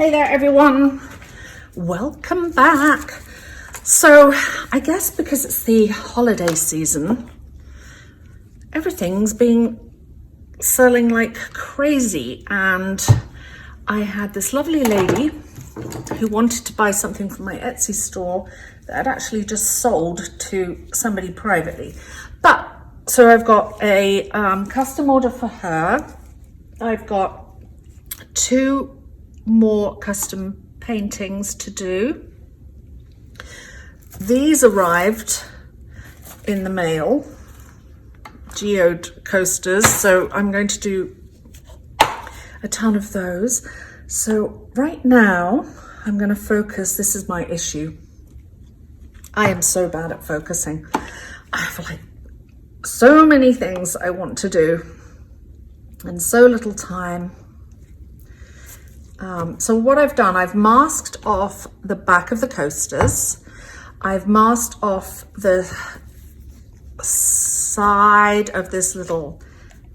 Hey there everyone, welcome back. So I guess because it's the holiday season, everything's been selling like crazy, and I had this lovely lady who wanted to buy something from my Etsy store that I'd actually just sold to somebody privately. So I've got a custom order for her. I've got 2 more custom paintings to do. These arrived in the mail, geode coasters, so I'm going to do a ton of those. So right now I'm going to focus. This is my issue. I am so bad at focusing. I have like so many things I want to do and so little time. So what I've done, I've masked off the back of the coasters. I've masked off the side of this little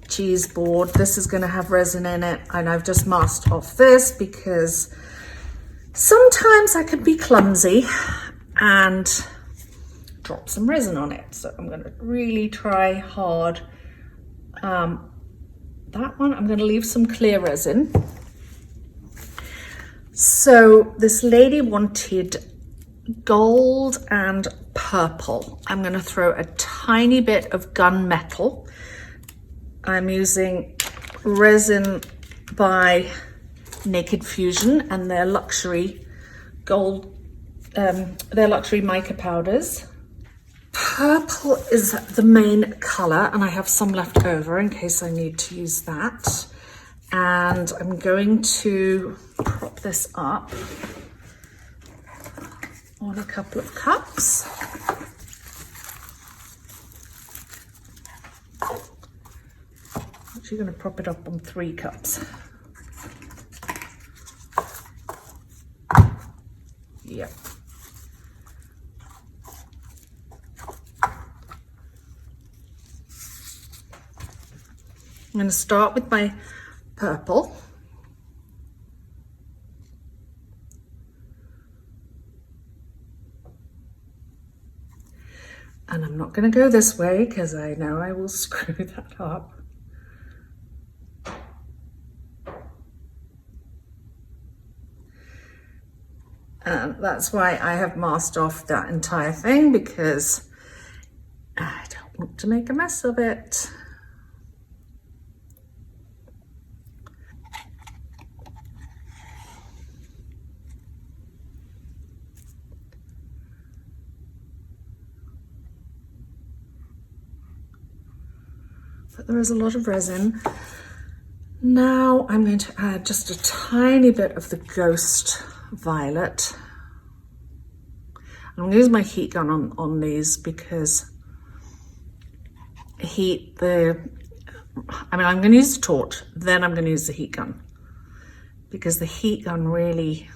cheese board. This is going to have resin in it, and I've just masked off this because sometimes I can be clumsy and drop some resin on it. So I'm going to really try hard. That one, I'm going to leave some clear resin. So this lady wanted gold and purple. I'm going to throw a tiny bit of gunmetal. I'm using resin by Naked Fusion and their luxury gold, their luxury mica powders. Purple is the main color, and I have some left over in case I need to use that. And I'm going to prop this up on a couple of cups. Actually going to prop it up on 3 cups. Yep. I'm going to start with my purple. And I'm not going to go this way because I know I will screw that up. And that's why I have masked off that entire thing, because I don't want to make a mess of it. But there is a lot of resin. Now I'm going to add just a tiny bit of the Ghost Violet. I'm going to use my heat gun on these because I'm going to use the torch, then I'm going to use the heat gun, because the heat gun really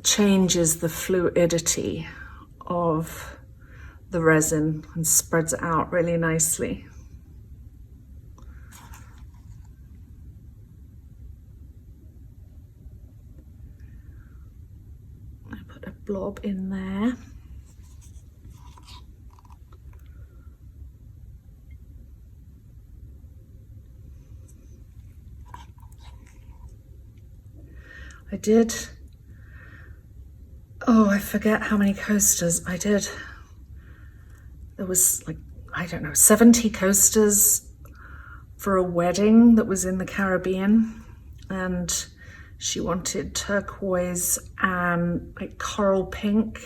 changes the fluidity of the resin and spreads it out really nicely. I put a blob in there. I forget how many coasters I did. There was like, I don't know, 70 coasters for a wedding that was in the Caribbean, and she wanted turquoise and like coral pink,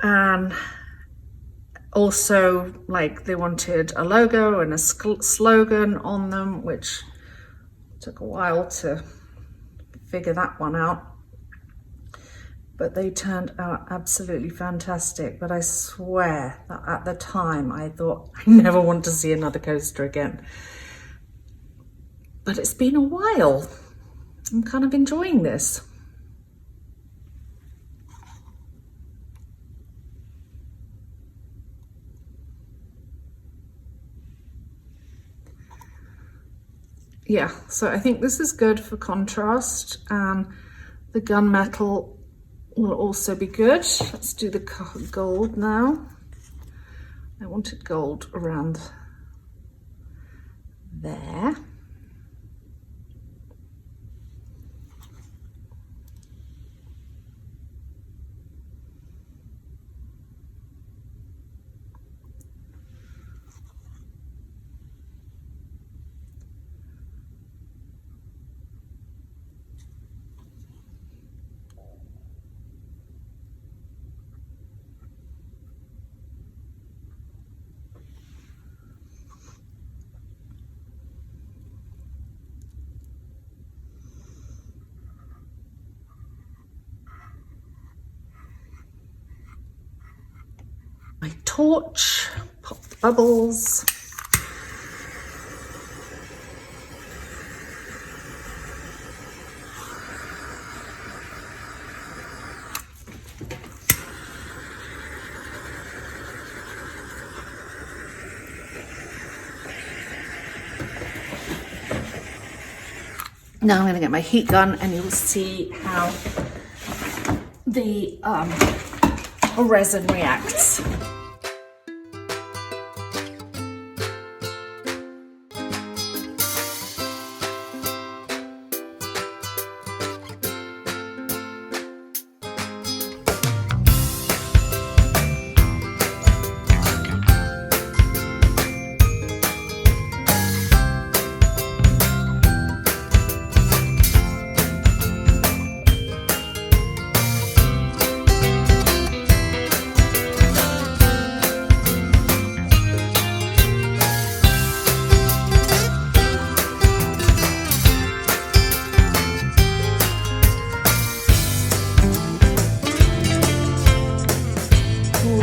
and also like they wanted a logo and a slogan on them, which took a while to figure that one out. But they turned out absolutely fantastic. But I swear that at the time I thought, I never want to see another coaster again. But it's been a while. I'm kind of enjoying this. Yeah, so I think this is good for contrast, and the gunmetal will also be good. Let's do the gold now. I wanted gold around there. My torch, pop the bubbles. Now I'm going to get my heat gun and you'll see how the resin reacts.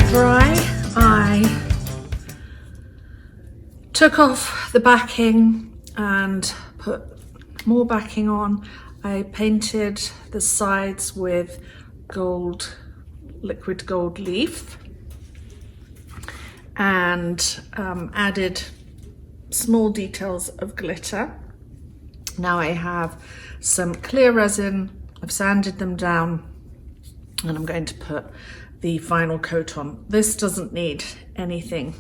Dry, I took off the backing and put more backing on. I painted the sides with gold, liquid gold leaf, and added small details of glitter. Now I have some clear resin, I've sanded them down, and I'm going to put the final coat on. This doesn't need anything.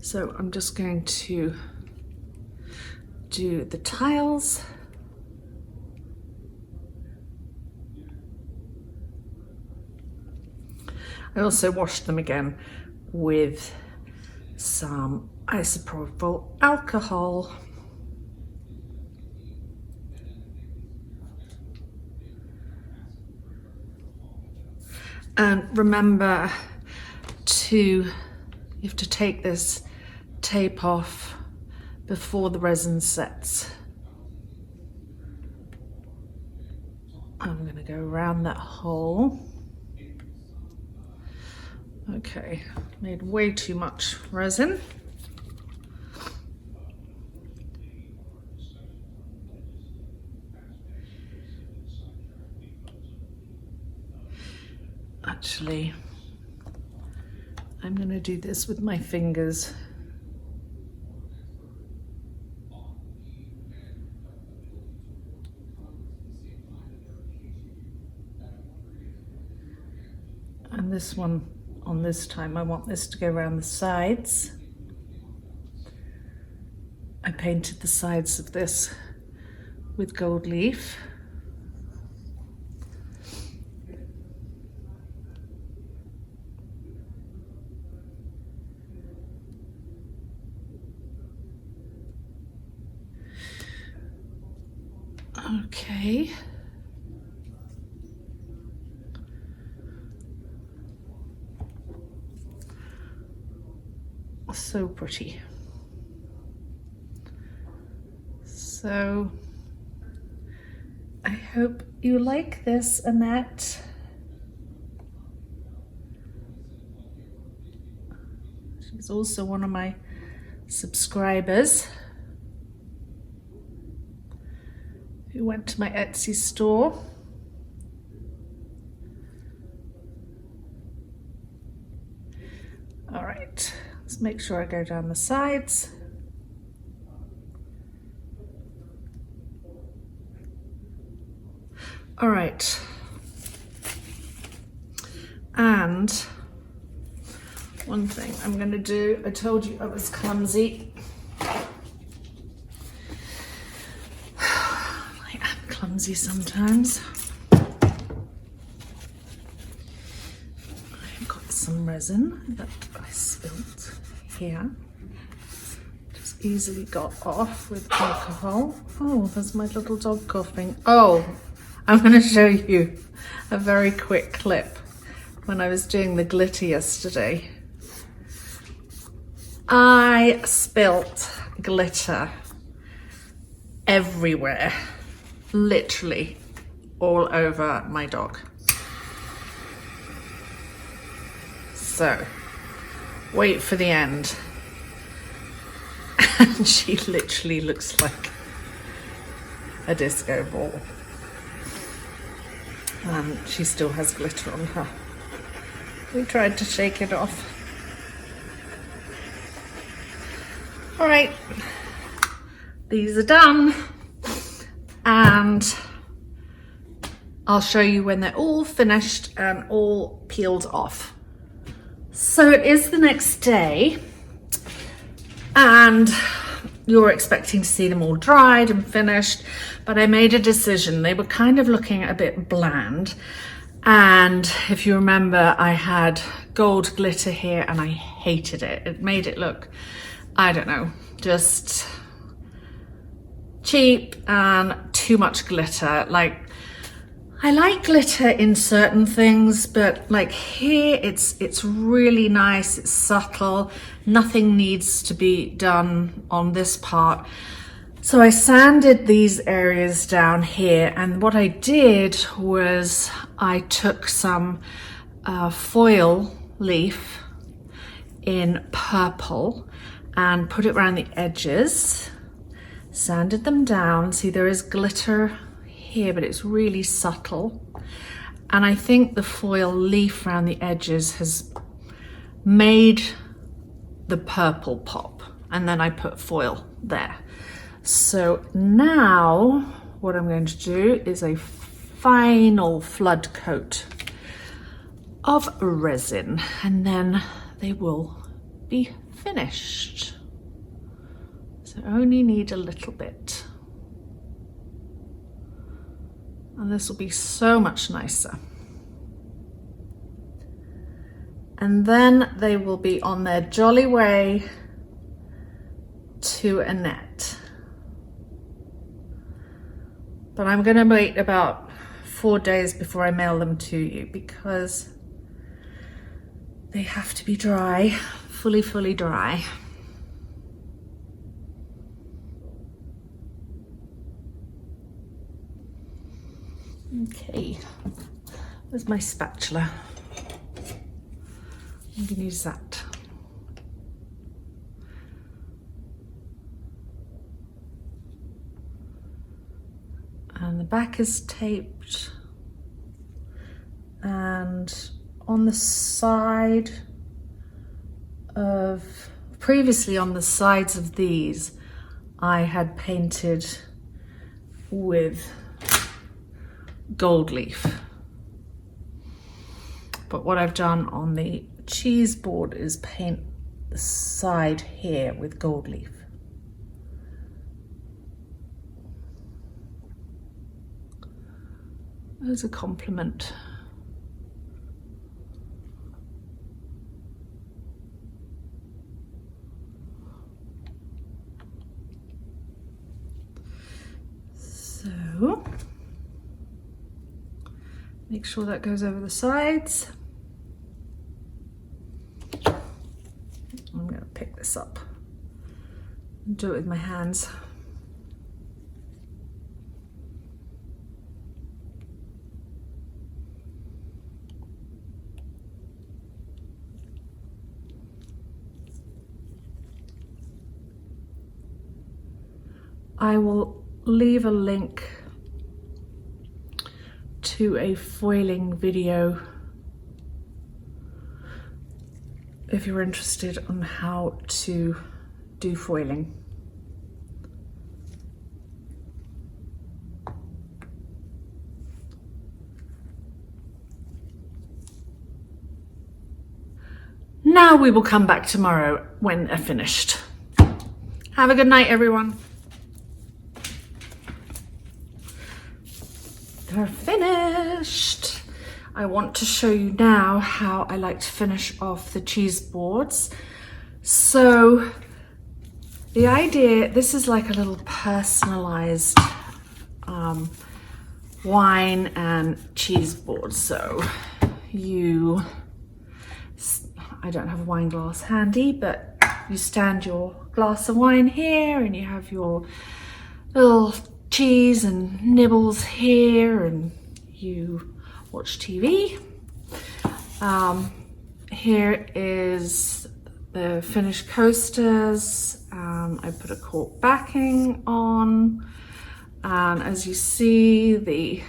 So I'm just going to do the tiles. I also washed them again with some isopropyl alcohol. And remember you have to take this tape off before the resin sets. I'm going to go around that hole. Okay, made way too much resin. Actually, I'm going to do this with my fingers. And this one, on this time, I want this to go around the sides. I painted the sides of this with gold leaf. Okay. So pretty. So I hope you like this, Annette. She's also one of my subscribers who went to my Etsy store. All right, let's make sure I go down the sides. All right. And one thing I'm going to do, I told you I was clumsy. I am clumsy sometimes. I've got some resin that I spilt here. Just easily got off with alcohol. Oh, there's my little dog coughing. Oh, I'm going to show you a very quick clip when I was doing the glitter yesterday. I spilt glitter everywhere, literally all over my dog. So, wait for the end. And she literally looks like a disco ball. And she still has glitter on her. We tried to shake it off. All right, these are done. And I'll show you when they're all finished and all peeled off. So it is the next day, and you're expecting to see them all dried and finished, but I made a decision. They were kind of looking a bit bland. And if you remember, I had gold glitter here and I hated it. It made it look, I don't know, just cheap and too much glitter. Like, I like glitter in certain things, but like here, it's really nice, it's subtle, nothing needs to be done on this part. So I sanded these areas down here, and what I did was I took some foil leaf in purple and put it around the edges, sanded them down. See, there is glitter here, but it's really subtle. And I think the foil leaf around the edges has made the purple pop. And then I put foil there. So now what I'm going to do is a final flood coat of resin, and then they will be finished. So I only need a little bit. And this will be so much nicer. And then they will be on their jolly way to Annette. But I'm going to wait about 4 days before I mail them to you, because they have to be dry, fully dry. Okay, where's my spatula? I'm gonna use that. And the back is taped, and on the side of, previously on the sides of these, I had painted with gold leaf. But what I've done on the cheese board is paint the side here with gold leaf. As a compliment. So make sure that goes over the sides. I'm going to pick this up and do it with my hands. I will leave a link to a foiling video if you're interested on how to do foiling. Now we will come back tomorrow when they're finished. Have a good night, everyone. They're finished. I want to show you now how I like to finish off the cheese boards. So the idea, this is like a little personalized wine and cheese board. So I don't have a wine glass handy, but you stand your glass of wine here and you have your little cheese and nibbles here and you watch TV. Here is the finished coasters. I put a cork backing on, and as you see, the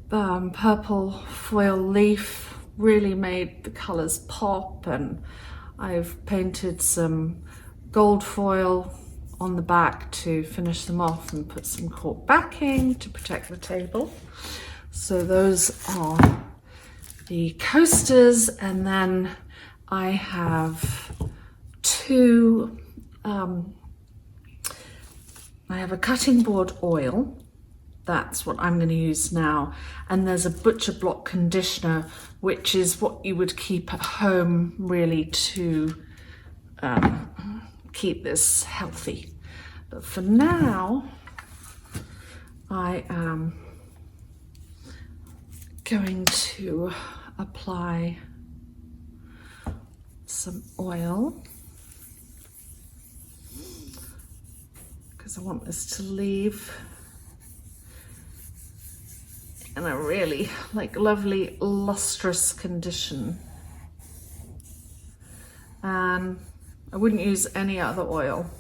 purple foil leaf really made the colors pop, and I've painted some gold foil on the back to finish them off and put some cork backing to protect the table. So those are the coasters, and then I have two, I have a cutting board oil. That's what I'm going to use now. And there's a butcher block conditioner, which is what you would keep at home really to keep this healthy. But for now, I am going to apply some oil because I want this to leave in a really lovely lustrous condition. And I wouldn't use any other oil.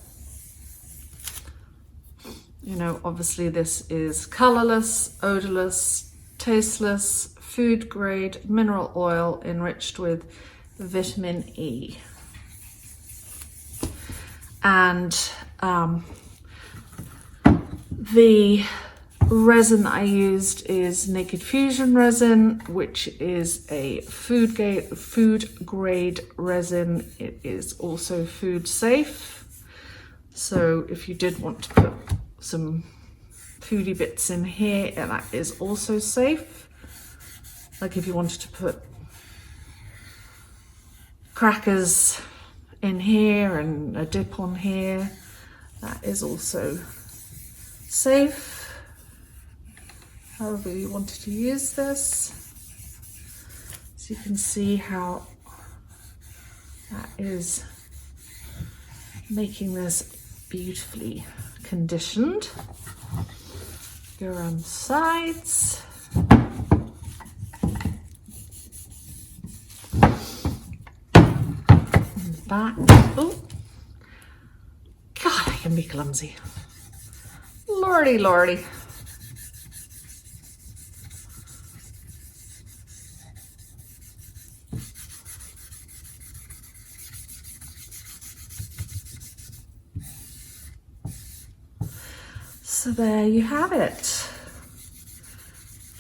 You know, obviously this is colorless, odorless, tasteless, food grade mineral oil enriched with vitamin E. And the resin that I used is Naked Fusion resin, which is a food grade resin. It is also food safe. So if you did want to put some foodie bits in here, and that is also safe. Like if you wanted to put crackers in here and a dip on here, that is also safe. However you wanted to use this. So you can see how that is making this beautifully conditioned. Go around the sides. And the back. Oh, God, I can be clumsy. Lordy, lordy. So there you have it.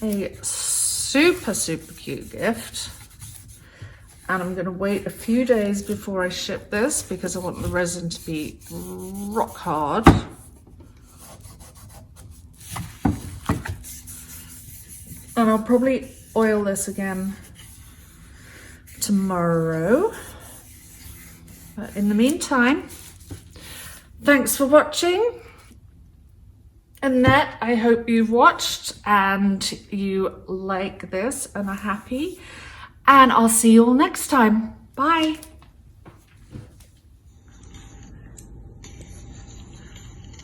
A super, super cute gift. And I'm going to wait a few days before I ship this because I want the resin to be rock hard. And I'll probably oil this again tomorrow. But in the meantime, thanks for watching. Annette, I hope you've watched and you like this and are happy. And I'll see you all next time. Bye.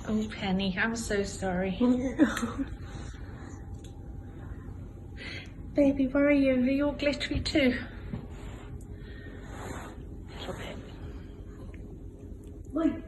Oh, Penny, I'm so sorry. Baby, where are you? Are you all glittery too? A little bit.